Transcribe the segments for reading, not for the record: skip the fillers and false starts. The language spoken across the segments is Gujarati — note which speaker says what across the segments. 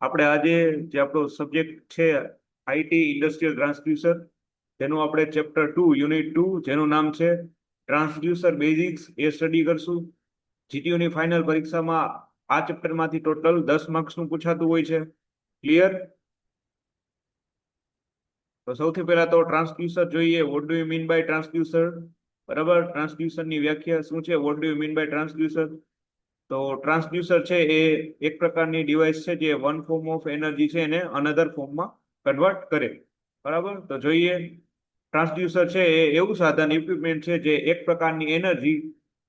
Speaker 1: આપણે આજે જે આપણો સબ્જેક્ટ છે આઈટી ઇન્ડસ્ટ્રીયલ ટ્રાન્સડ્યુસર, તેનું આપણે ચેપ્ટર 2 યુનિટ 2 જેનું નામ છે ટ્રાન્સડ્યુસર બેઝિક્સ એ સ્ટડી કરશું. જીટીયુની ફાઇનલ પરીક્ષામાં આ ચેપ્ટરમાંથી ટોટલ 10 માર્ક્સનું પૂછાતું હોય છે. ક્લિયર? તો સૌથી પહેલા તો ટ્રાન્સડ્યુસર જોઈએ. What do you mean by transducer? બરાબર, ટ્રાન્સડ્યુસરની વ્યાખ્યા શું છે? What do you mean by transducer? તો ટ્રાન્સડ્યુસર છે એ એક પ્રકારની ડિવાઇસ છે જે વન ફોર્મ ઓફ એનર્જી છે એને અનધર ફોર્મમાં કન્વર્ટ કરે. બરાબર, તો જોઈએ. ટ્રાન્સડ્યુસર છે એ એવું સાધન ઇક્વિપમેન્ટ છે જે એક પ્રકારની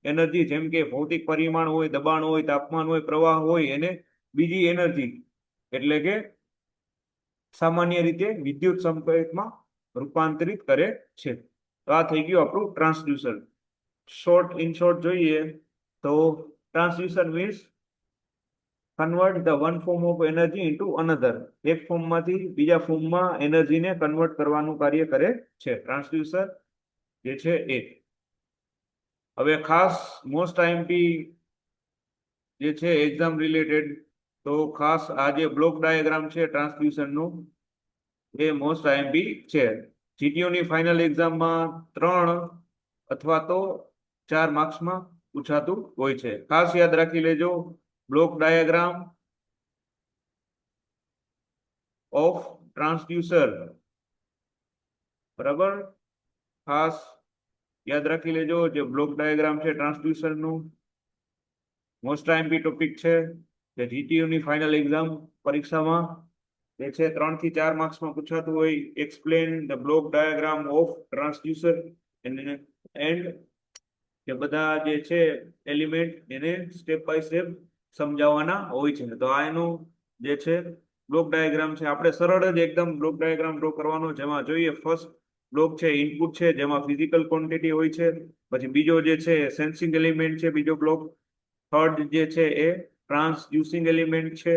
Speaker 1: એનર્જી જેમ કે ભૌતિક પરિમાણ હોય, દબાણ હોય, તાપમાન હોય, પ્રવાહ હોય, એને બીજી એનર્જી એટલે કે સામાન્ય રીતે વિદ્યુત સંકેતમાં રૂપાંતરિત કરે છે. તો આ થઈ ગયું આપણું ટ્રાન્સડ્યુસર. ઇન શોર્ટ જોઈએ તો transducer means convert the one form of energy into another. એક ફોર્મમાંથી બીજા ફોર્મમાં એનર્જીને કન્વર્ટ કરવાનું કાર્ય કરે છે ટ્રાન્સડ્યુસર જે છે એ. હવે ખાસ મોસ્ટ આઈએમપી જે છે એક્ઝામ રિલેટેડ, તો ખાસ આ જે બ્લોક ડાયાગ્રામ છે ટ્રાન્સડ્યુસરનું એ મોસ્ટ આઈએમપી છે. જીટીયુની ફાઇનલ એક્ઝામમાં 3 અથવા તો 4 માર્ક્સમાં પૂછાતું હોય છે. ખાસ યાદ રાખી લેજો, બ્લોક ડાયાગ્રામ ઓફ ટ્રાન્સડ્યુસર. બરાબર, ખાસ યાદ રાખી લેજો, જે બ્લોક ડાયાગ્રામ છે ટ્રાન્સડ્યુસરનું મોસ્ટ આઈએમપી ટોપિક છે જે જીટીયુની ફાઇનલ એક્ઝામ પરીક્ષામાં જે છે 3 થી 4 માર્ક્સમાં પૂછાતું હોય. Explain the block diagram of transducer and જે બધા જે છે એલિમેન્ટ એને સ્ટેપ બાય સ્ટેપ સમજાવવાના હોય છે. તો આ એનું જે છે બ્લોક ડાયાગ્રામ છે. આપણે સરળ જ એકદમ બ્લોક ડાયાગ્રામ ડ્રો કરવાનો, જેમાં જોઈએ ફર્સ્ટ બ્લોક છે ઇનપુટ છે જેમાં ફિઝિકલ ક્વોન્ટિટી હોય છે. પછી બીજો જે છે સેન્સિંગ એલિમેન્ટ છે બીજો બ્લોક. થર્ડ જે છે એ ટ્રાન્સડ્યુસિંગ એલિમેન્ટ છે.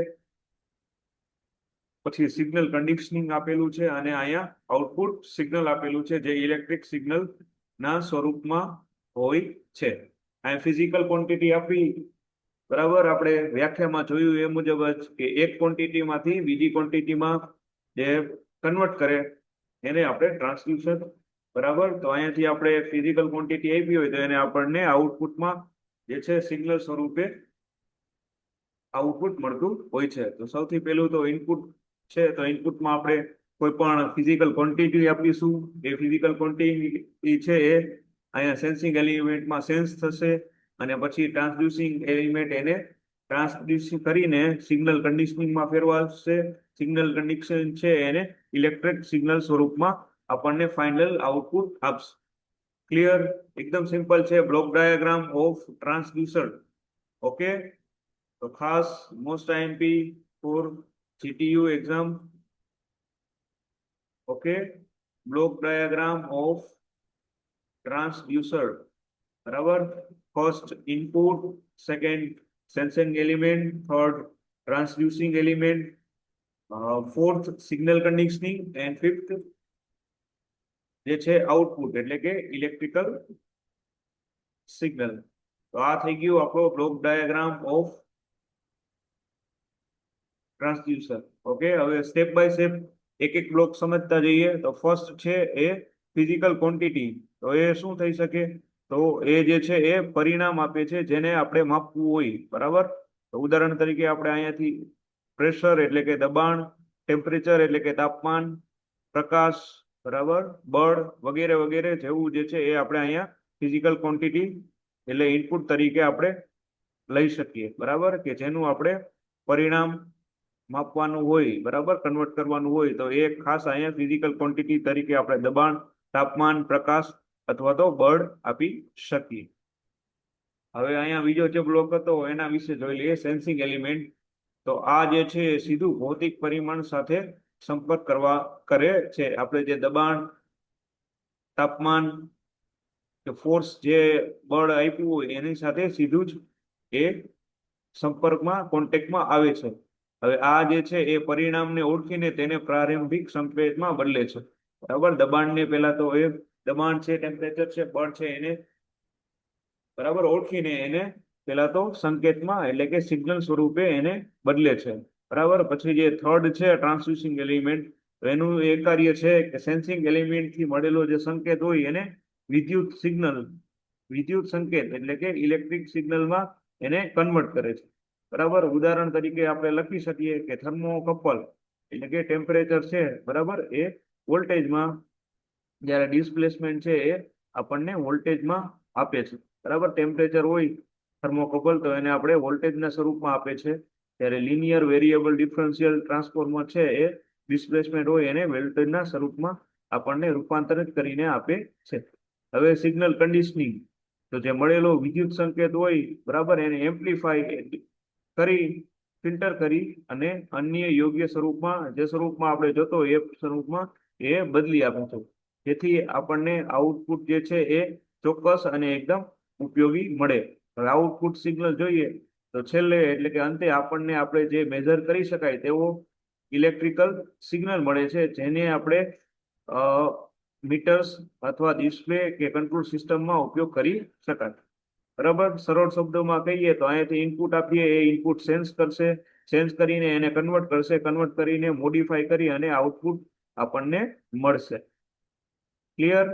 Speaker 1: પછી સિગ્નલ કન્ડિશનિંગ આપેલું છે અને અહીંયા આઉટપુટ સિગ્નલ આપેલું છે જે ઇલેક્ટ્રિક સિગ્નલ ના સ્વરૂપમાં હોય છે. અહીં ફિઝિકલ ક્વોન્ટિટી આપી, બરાબર, આપણે વ્યાખ્યામાં જોયું એ મુજબ જ કે એક ક્વોન્ટિટીમાંથી બીજી ક્વોન્ટિટીમાં જે કન્વર્ટ કરે એને આપણે ટ્રાન્સડ્યુસર. બરાબર, તો અહીંયાથી આપણે ફિઝિકલ ક્વોન્ટિટી આપી હોય તો એને આપણને આઉટપુટમાં જે છે સિગ્નલ સ્વરૂપે આઉટપુટ મળતું હોય છે. તો સૌથી પહેલું તો ઇનપુટ છે, તો ઇનપુટમાં આપણે કોઈ પણ ફિઝિકલ ક્વોન્ટિટી આપીશું. એ ફિઝિકલ ક્વોન્ટિટી છે એ અહીંયા સેન્સિંગ એલિમેન્ટમાં સેન્સ થશે અને પછી ટ્રાન્સડ્યુસિંગ એલિમેન્ટ એને ટ્રાન્સડ્યુસિંગ કરીને સિગ્નલ કન્ડિશનિંગમાં ફેરવાશે. સિગ્નલ કન્ડિશન છે એને ઇલેક્ટ્રિક સિગ્નલ સ્વરૂપમાં આપણને ફાઇનલ આઉટપુટ આપશે. ક્લિયર? એકદમ સિમ્પલ છે block diagram of transducer. Okay, તો ખાસ most IMP for GTU exam. Okay, block diagram of transducer. બરાબર, first input, second sensing element, third transducing element, fourth signal conditioning and fifth જે છે આઉટપુટ એટલે કે ઇલેક્ટ્રિકલ સિગ્નલ. તો આ થઈ ગયું આપણો block diagram of transducer. Okay, હવે સ્ટેપ બાય સ્ટેપ એક એક બ્લોક સમજતા જઈએ. તો ફર્સ્ટ છે એ ફિઝિકલ ક્વોન્ટિટી. તો એ શું થઈ શકે? તો એ જે છે એ પરિણામ આપે છે જેને આપણે માપવું હોય. બરાબર, તો ઉદાહરણ તરીકે આપણે અહીંયાથી પ્રેશર એટલે કે દબાણ, ટેમ્પરેચર એટલે કે તાપમાન, પ્રકાશ, બરાબર, બળ વગેરે વગેરે જેવું જે છે એ આપણે અહીંયા ફિઝિકલ ક્વોન્ટિટી એટલે ઇનપુટ તરીકે આપણે લઈ શકીએ. બરાબર, કે જેનું આપણે પરિણામ માપવાનું હોય, બરાબર, કન્વર્ટ કરવાનું હોય. તો એ ખાસ અહીંયા ફિઝિકલ ક્વોન્ટિટી તરીકે આપણે દબાણ, તાપમાન, પ્રકાશ અથવા તો બળ આપી શકીએ. હવે અહીંયા બીજો જે બ્લોક હતો એના વિશે જોઈ લઈએ, સેન્સિંગ એલિમેન્ટ. તો આ જે છે સીધું ભૌતિક પરિમાણ સાથે સંપર્ક કરે છે. આપણે જે દબાણ, તાપમાન કે ફોર્સ જે બળ આપ્યું હોય એની સાથે સીધું જ એ સંપર્કમાં કોન્ટેક્ટમાં આવે છે. હવે આ જે છે એ પરિણામને ઓળખીને તેને પ્રારંભિક સંકેતમાં બદલે છે. બરાબર, દબાણને પહેલા તો એ દબાણ છે, ટેમ્પરેચર છે, બળ છે, એને બરાબર ઓળખીને એને પેલા તો સંકેતમાં એટલે કે સિગ્નલ સ્વરૂપે એને બદલે છે, બરાબર. પછી જે થર્ડ છે ટ્રાન્સડ્યુસિંગ એલિમેન્ટ, તો એનું એ કાર્ય છે કે સેન્સિંગ એલિમેન્ટ થી મળેલો જે સંકેત હોય એને વિદ્યુત સિગ્નલ, વિદ્યુત સંકેત એટલે કે ઇલેક્ટ્રિક સિગ્નલમાં એને કન્વર્ટ કરે છે, બરાબર. ઉદાહરણ તરીકે આપણે લખી શકીએ કે થર્મોકપલ એટલે કે ટેમ્પરેચર છે, બરાબર, એ વોલ્ટેજમાં જ્યારે ડિસ્પ્લેસમેન્ટ છે એ આપણને વોલ્ટેજમાં આપે છે, બરાબર. ટેમ્પરેચર હોય થર્મોકપલ તો એને આપણે વોલ્ટેજના સ્વરૂપમાં આપે છે, ત્યારે લિનિયર વેરિયેબલ ડિફરન્શિયલ ટ્રાન્સફોર્મર છે એ ડિસ્પ્લેસમેન્ટ હોય એને વોલ્ટેજના સ્વરૂપમાં આપણને રૂપાંતરિત કરીને આપે છે. હવે સિગ્નલ કન્ડિશનિંગ, તો જે મળેલો વિદ્યુત સંકેત હોય, બરાબર, એને એમ્પ્લીફાય કરી, ફિલ્ટર કરી અને અન્ય યોગ્ય સ્વરૂપમાં, જે સ્વરૂપમાં આપણે જોતો હોય એ સ્વરૂપમાં એ બદલી આપે છે, જેથી આપણને આઉટપુટ જે છે એ ચોક્કસ અને એકદમ ઉપયોગી મળે. હવે આઉટપુટ સિગ્નલ જોઈએ તો છેલ્લે એટલે કે અંતે આપણને આપણે જે મેઝર કરી શકાય તેવો ઇલેક્ટ્રિકલ સિગ્નલ મળે છે, જેને આપણે મીટર્સ અથવા ડિસ્પ્લે કે કંટ્રોલ સિસ્ટમમાં ઉપયોગ કરી શકાય, બરાબર. સરળ શબ્દોમાં કહીએ તો અહીંયાથી ઇનપુટ આપીએ, એ ઇનપુટ સેન્સ કરશે, સેન્સ કરીને એને કન્વર્ટ કરશે, કન્વર્ટ કરીને મોડિફાઈ કરી અને આઉટપુટ આપણને મળશે. ક્લિયર?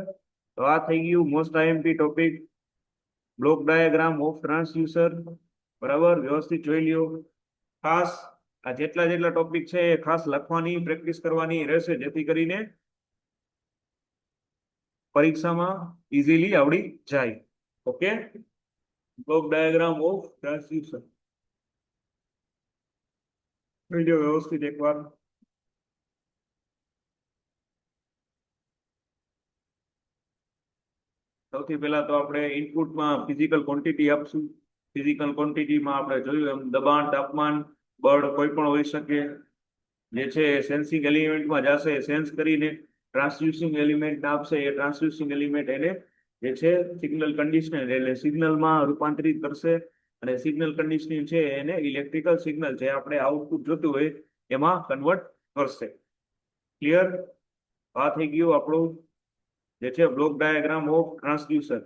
Speaker 1: તો આ થઈ ગયું most IMP topic, block diagram of transducer, બરાબર. વ્યવસ્થિત જોઈ લ્યો. ખાસ આ જેટલા જેટલા ટોપિક છે એ ખાસ લખવાની પ્રેક્ટિસ કરવાની રહેશે, જેથી કરીને પરીક્ષામાં ઇઝીલી આવડી જાય. Okay, block diagram of transducer video વ્યવસ્થિત એકવાર. સૌથી પહેલા તો આપણે ઇનપુટમાં ફિઝિકલ ક્વોન્ટિટી આપશું. ફિઝિકલ ક્વોન્ટિટીમાં આપણે જોયું એમ દબાણ, તાપમાન, બળ કોઈ પણ હોઈ શકે, જે છે સેન્સિંગ એલિમેન્ટમાં જશે, સેન્સ કરીને ટ્રાન્સડ્યુસિંગ એલિમેન્ટ આપશે, એ ટ્રાન્સડ્યુસિંગ એલિમેન્ટ એને જે છે સિગ્નલ કન્ડિશનર એટલે સિગ્નલમાં રૂપાંતરિત કરશે, અને સિગ્નલ કન્ડિશનિંગ છે એને ઇલેક્ટ્રિકલ સિગ્નલ જે આપણે આઉટપુટ જોતું હોય એમાં કન્વર્ટ કરશે. ક્લિયર? આ થઈ ગયું આપણું જે છે બ્લોક ડાયાગ્રામ ઓફ ટ્રાન્સડ્યુસર,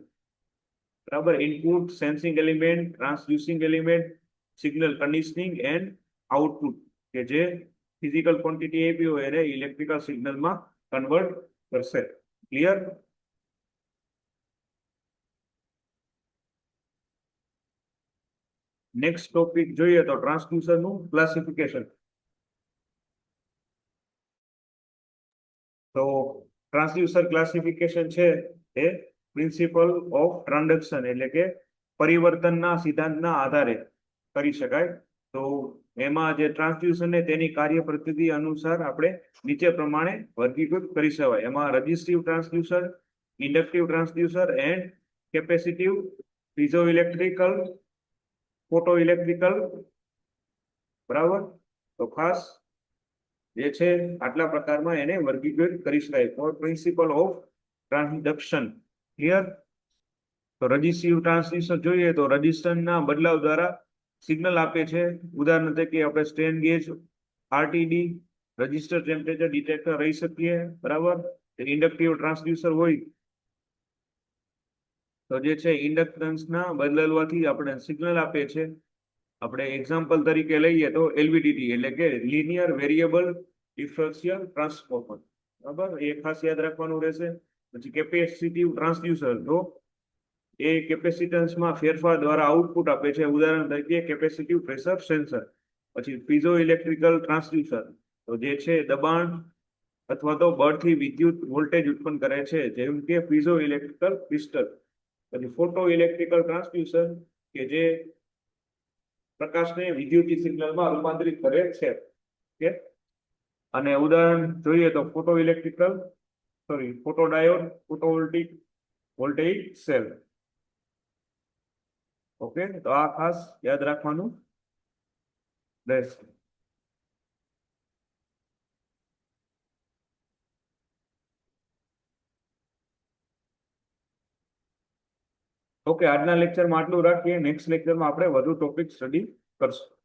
Speaker 1: બરાબર. Input, sensing element, transducing element, signal conditioning and output કે જે ફિઝિકલ ક્વોન્ટિટી આપી હોય એને ઇલેક્ટ્રિકલ સિગ્નલમાં કન્વર્ટ કરશે. ક્લિયર? નેક્સ્ટ ટોપિક જોઈએ તો ટ્રાન્સડ્યુસર નું ક્લાસિફિકેશન. તો ટ્રાન્સડ્યુસર ક્લાસિફિકેશન છે એ પ્રિન્સિપલ ઓફ ટ્રાન્ઝેક્શન એટલે કે પરિવર્તનના સિદ્ધાંતના આધારે કરી શકાય. તો એમાં જે ટ્રાન્સડ્યુસર ને તેની કાર્ય પદ્ધતિ અનુસાર આપણે નીચે પ્રમાણે વર્ગીકૃત કરી શકાય. એમાં resistive transducer, inductive transducer and capacitive, piezo electrical, photo electrical, બરાબર. તો ખાસ જે છે આટલા પ્રકારમાં એને વર્ગીકૃત કરી શકાય ફોર પ્રિન્સિપલ ઓફ ટ્રાન્સડક્શન. ક્લિયર? તો રજિસ્ટિવ ટ્રાન્સડ્યુસર જોઈએ તો રજિસ્ટરના બદલાવ દ્વારા સિગ્નલ આપે છે. ઉદાહરણ તરીકે આપણે strain gauge, RTD, register temperature detector રહી શકીએ, બરાબર. ઇન્ડક્ટિવ ટ્રાન્સડ્યુસર હોય તો જે છે ઇન્ડક્ટન્સના બદલવાથી આપણે સિગ્નલ આપે છે. આપણે એક્ઝામ્પલ તરીકે લઈએ તો એલવીડીટી એટલે કે લિનિયર વેરિયેબલ ડિફરન્શિયલ ટ્રાન્સફોર્મર, બરાબર, એ ખાસ યાદ રાખવાનું રહેશે. પછી કેપેસિટિવ ટ્રાન્સડ્યુસર, તો એ કેપેસિટન્સમાં ફેરફાર દ્વારા આઉટપુટ આપે છે. ઉદાહરણ તરીકે કેપેસિટિવ પ્રેશર સેન્સર. પછી પીઝો ઇલેક્ટ્રિકલ ટ્રાન્સડ્યુસર, તો જે છે દબાણ અથવા તો બળથી વિદ્યુત વોલ્ટેજ ઉત્પન્ન કરે છે, જેમ કે પીઝો ઇલેક્ટ્રિકલ ક્રિસ્ટલ. પછી ફોટો ઇલેક્ટ્રિકલ ટ્રાન્સડ્યુસર કે જે પ્રકાશને વિદ્યુતીય સિગ્નલમાં રૂપાંતરિત કરે છે. ઓકે, અને ઉદાહરણ જોઈએ તો photo electrical photodiode, photovoltaic voltaic cell. Okay, તો આ ખાસ યાદ રાખવાનું રહેશે. ઓકે, આજના લેક્ચરમાં આટલું રાખીએ. નેક્સ્ટ લેક્ચરમાં આપણે વધુ ટોપિક સ્ટડી કરશું.